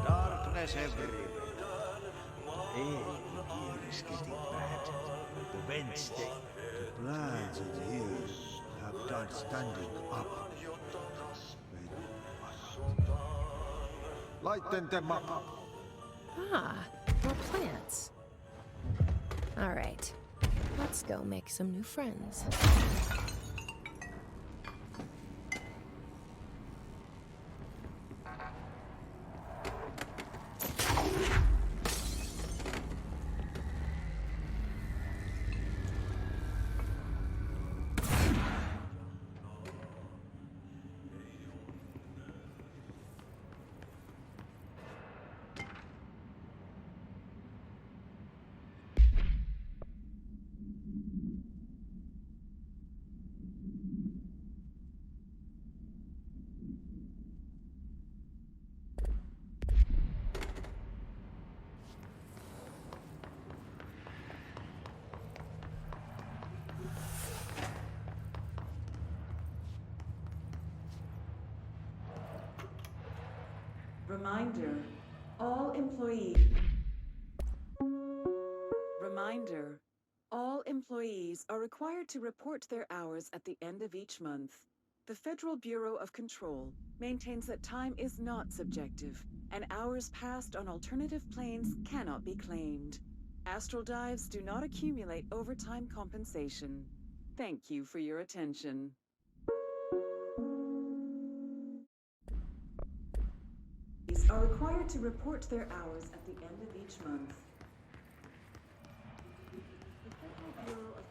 Darkness everywhere. Here is getting bad. The Wednesday. The plants in here have done standing up. Lighten them up. Ah, more plants. All right, let's go make some new friends. Reminder, all employees are required to report their hours at the end of each month. The Federal Bureau of Control maintains that time is not subjective, and hours passed on alternative planes cannot be claimed. Astral dives do not accumulate overtime compensation. Thank you for your attention. Are required to report their hours at the end of each month. The Federal Bureau of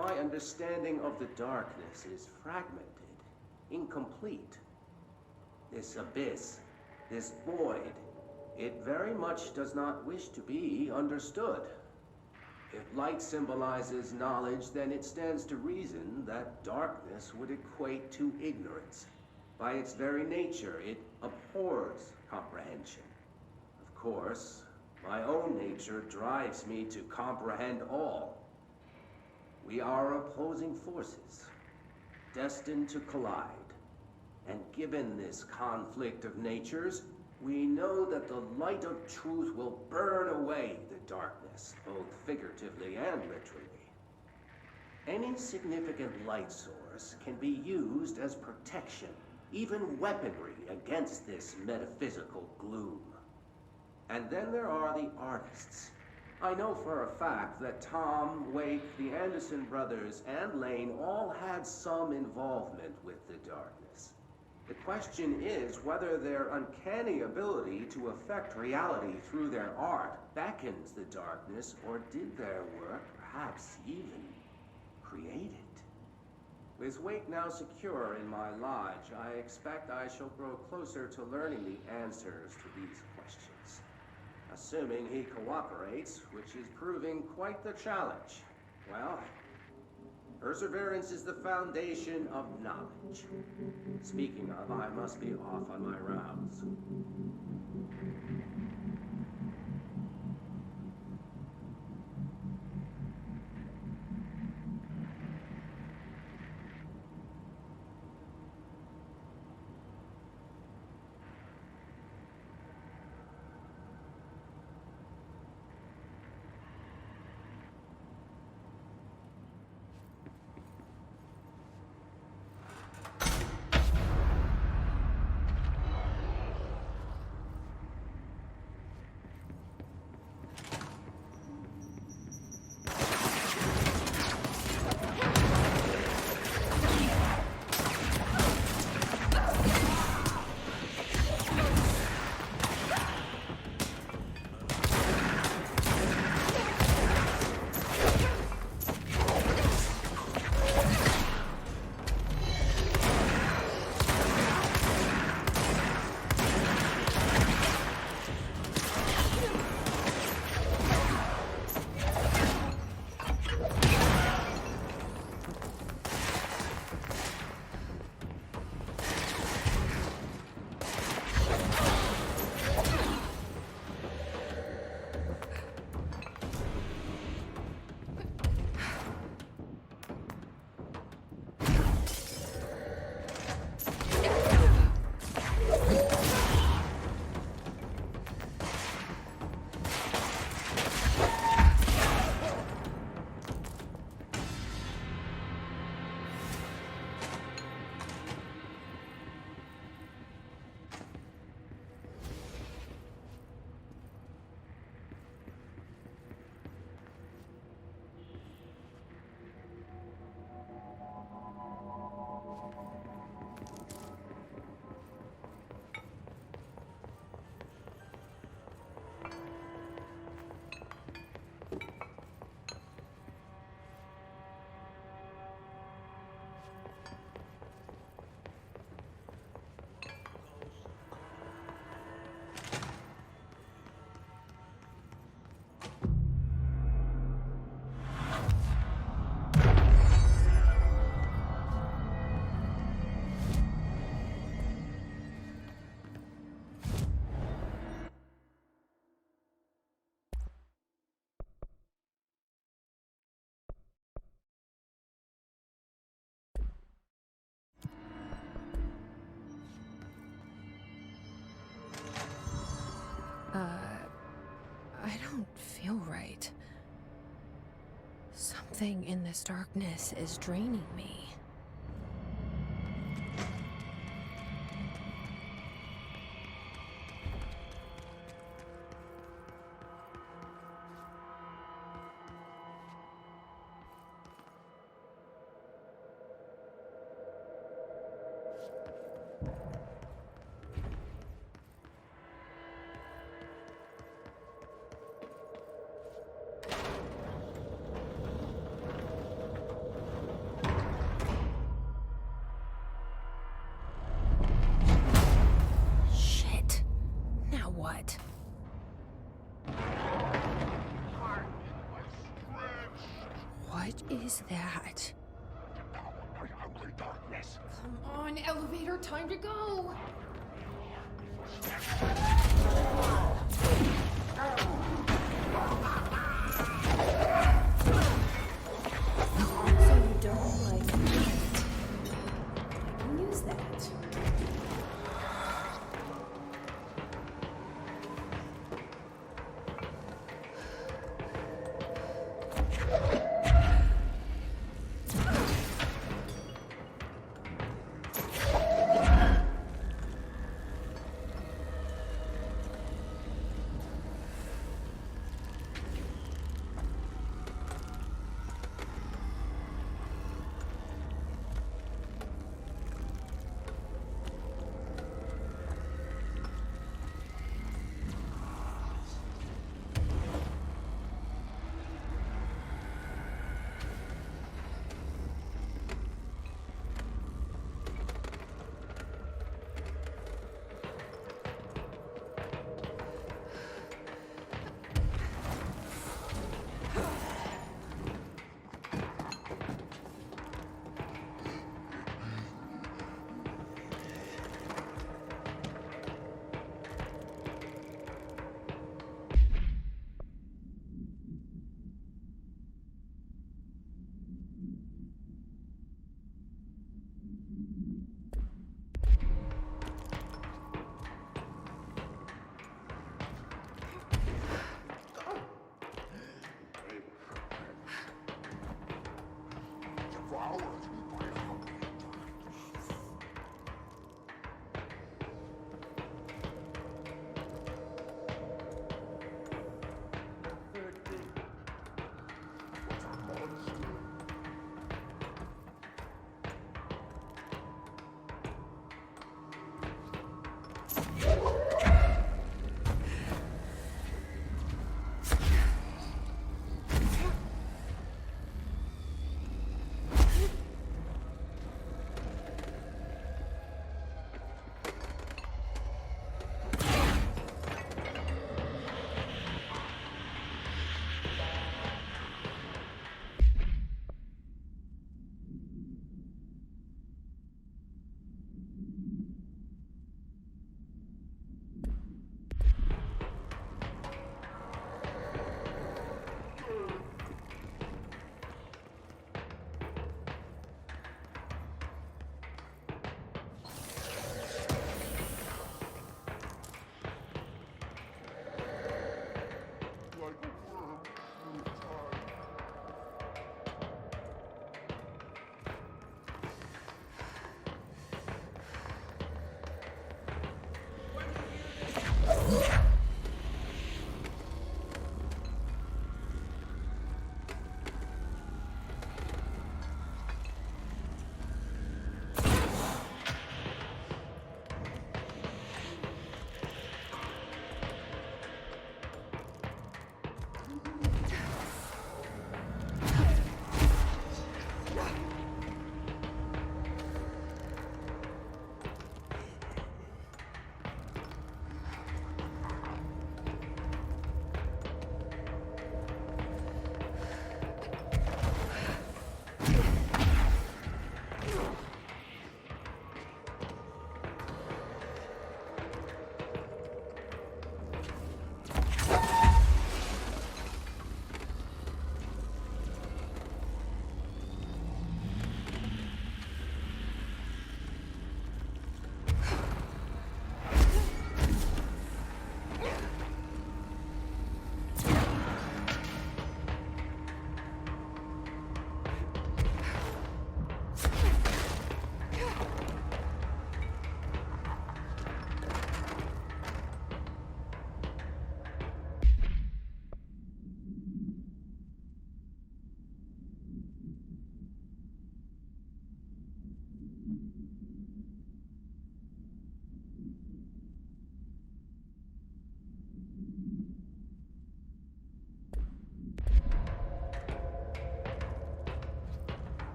My understanding of the darkness is fragmented, incomplete. This abyss, this void, it very much does not wish to be understood. If light symbolizes knowledge, then it stands to reason that darkness would equate to ignorance. By its very nature, it abhors comprehension. Of course, my own nature drives me to comprehend all. We are opposing forces, destined to collide. And given this conflict of natures, we know that the light of truth will burn away the darkness, both figuratively and literally. Any significant light source can be used as protection, even weaponry against this metaphysical gloom. And then there are the artists. I know for a fact that Tom, Wake, the Anderson brothers, and Lane all had some involvement with the darkness. The question is whether their uncanny ability to affect reality through their art beckons the darkness, or did their work perhaps even create it? With Wake now secure in my lodge, I expect I shall grow closer to learning the answers to these questions. Assuming he cooperates, which is proving quite the challenge. Well, perseverance is the foundation of knowledge. Speaking of, I must be off on my rounds. I don't feel right. Something in this darkness is draining me. is that? Hungry darkness. Come on, elevator, time to go! So you don't like it? I can use that.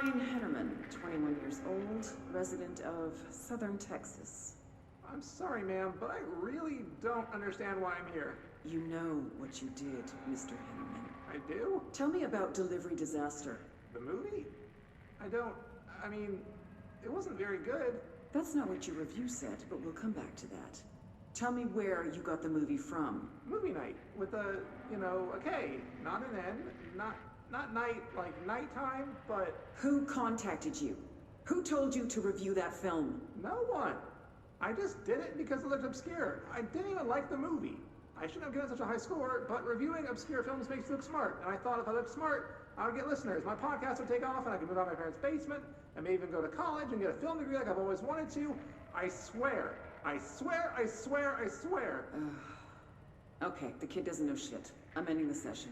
Brian Hennerman, 21 years old, resident of southern Texas. I'm sorry, ma'am, but I really don't understand why I'm here. You know what you did, Mr. Hennerman. I do? Tell me about Delivery Disaster. The movie? I mean, it wasn't very good. That's not what your review said, but we'll come back to that. Tell me where you got the movie from. Movie night with a K, not an N, not night like nighttime, but Who contacted you? Who told you to review that film? no one. I just did it because it looked obscure. I didn't even like the movie. I shouldn't have given such a high score, but reviewing obscure films makes you look smart. And I thought if I looked smart, I would get listeners. My podcast would take off and I could move out of my parents' basement and maybe even go to college and get a film degree like I've always wanted to. I swear. I swear, I swear, I swear. Okay, the kid doesn't know shit. I'm ending the session.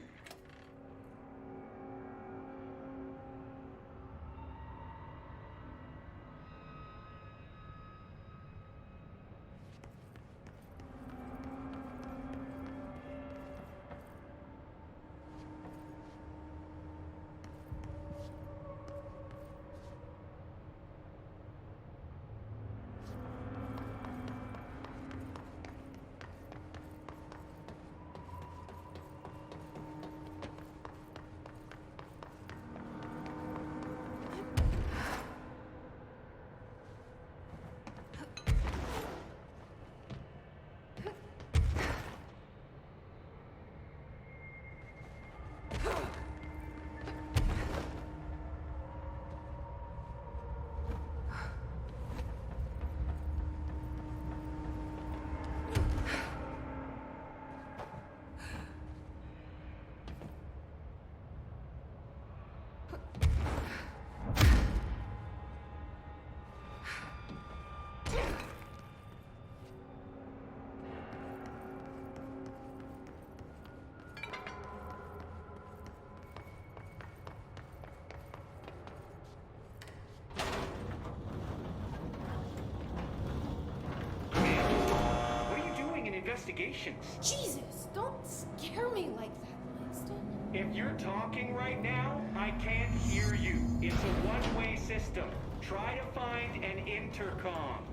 Investigations. Jesus, don't scare me like that, Langston. If you're talking right now, I can't hear you. It's a one-way system. Try to find an intercom.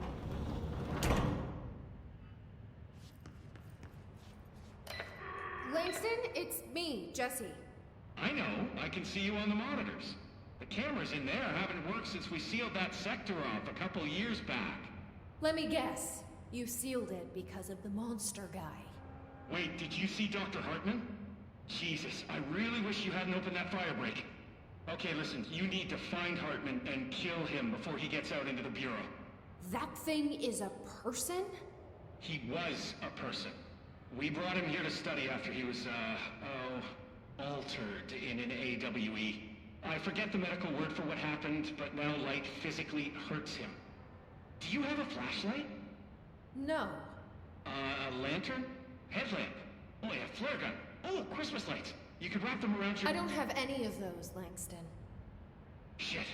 Langston, it's me, Jesse. I know. I can see you on the monitors. The cameras in there haven't worked since we sealed that sector off a couple years back. Let me guess. You sealed it because of the monster guy. Wait, did you see Dr. Hartman? Jesus, I really wish you hadn't opened that fire break. Okay, listen, you need to find Hartman and kill him before he gets out into the Bureau. That thing is a person? He was a person. We brought him here to study after he was, altered in an AWE. I forget the medical word for what happened, but now light physically hurts him. Do you have a flashlight? No. A lantern? Headlamp? Oh, yeah, flare gun. Oh, Christmas lights. You could wrap them around your... I don't have any of those, Langston. Shit.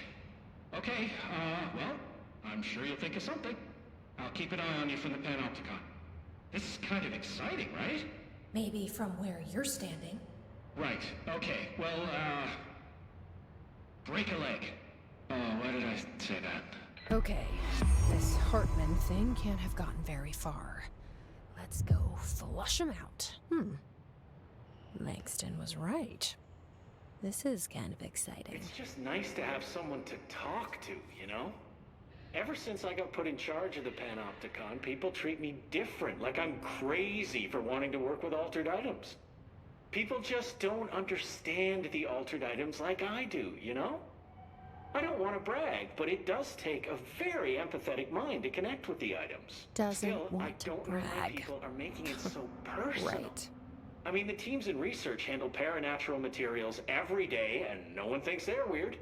Okay, well, I'm sure you'll think of something. I'll keep an eye on you from the panopticon. This is kind of exciting, right? Maybe from where you're standing. Right, okay. Well, break a leg. Oh, why did I say that? Okay, this Hartman thing can't have gotten very far. Let's go flush him out. Langston was right. This is kind of exciting. It's just nice to have someone to talk to, you know? Ever since I got put in charge of the Panopticon, people treat me different, like I'm crazy for wanting to work with altered items. People just don't understand the altered items like I do, you know? I don't want to brag, but it does take a very empathetic mind to connect with the items. Doesn't Still, want I to don't know why brag. people are making it so personal. Right. I mean, the teams in research handle paranatural materials every day, and no one thinks they're weird.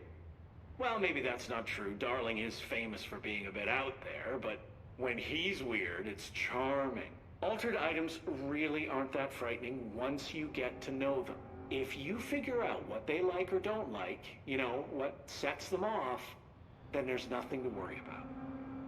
Well, maybe that's not true. Darling is famous for being a bit out there, but when he's weird, it's charming. Altered items really aren't that frightening once you get to know them. If you figure out what they like or don't like, you know, what sets them off, then there's nothing to worry about.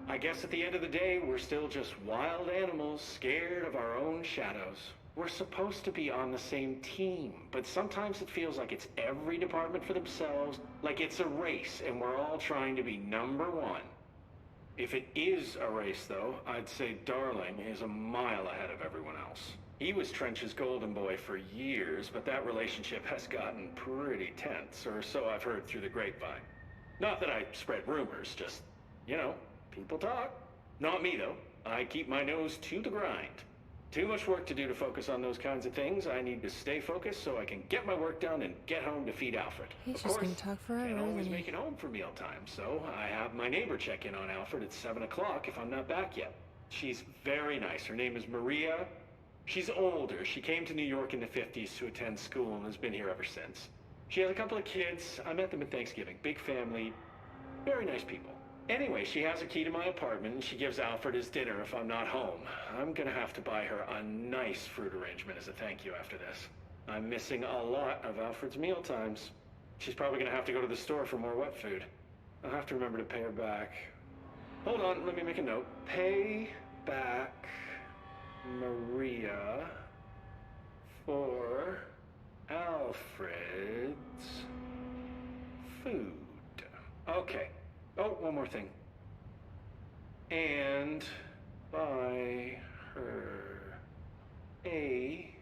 I guess at the end of the day, we're still just wild animals scared of our own shadows. We're supposed to be on the same team, but sometimes it feels like it's every department for themselves, like it's a race, and we're all trying to be number one. If it is a race, though, I'd say Darling is a mile ahead of everyone else. He was Trench's golden boy for years, but that relationship has gotten pretty tense, or so I've heard through the grapevine. Not that I spread rumors, just, you know, people talk. Not me, though. I keep my nose to the grind. Too much work to do to focus on those kinds of things. I need to stay focused so I can get my work done and get home to feed Alfred. He's just gonna talk forever, can't always isn't he? make it home for mealtime, so I have my neighbor check in on Alfred at 7 o'clock if I'm not back yet. She's very nice. Her name is Maria. She's older. She came to New York in the 50s to attend school and has been here ever since. She has a couple of kids. I met them at Thanksgiving. Big family. Very nice people. Anyway, she has a key to my apartment, and she gives Alfred his dinner if I'm not home. I'm gonna have to buy her a nice fruit arrangement as a thank you after this. I'm missing a lot of Alfred's meal times. She's probably gonna have to go to the store for more wet food. I'll have to remember to pay her back. Hold on, let me make a note. Pay back Maria for Alfred's food. Okay. Oh, one more thing. And buy her a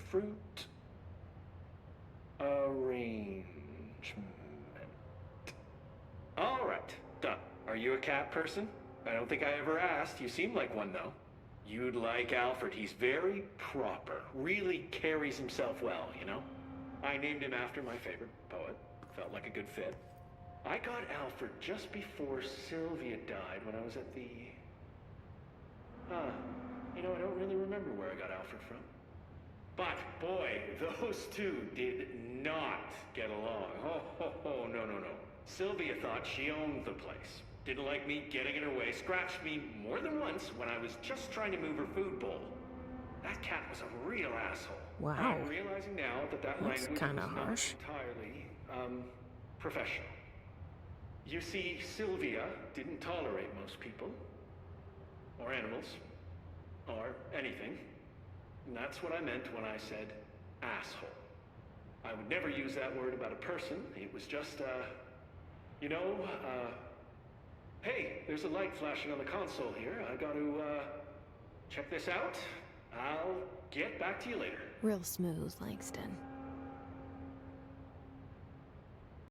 fruit arrangement. All right, done. Are you a cat person? I don't think I ever asked. You seem like one, though. You'd like Alfred. He's very proper. Really carries himself well, you know? I named him after my favorite poet. Felt like a good fit. I got Alfred just before Sylvia died when I was at the... you know, I don't really remember where I got Alfred from. But, boy, those two did not get along. Oh, no. Sylvia thought she owned the place. Didn't like me getting in her way, scratched me more than once when I was just trying to move her food bowl. That cat was a real asshole. Wow. I'm realizing now that That's language was kinda not harsh. entirely, professional. You see, Sylvia didn't tolerate most people, or animals, or anything. And that's what I meant when I said asshole. I would never use that word about a person. It was just, hey, there's a light flashing on the console here. I got to, check this out. I'll get back to you later. Real smooth, Langston.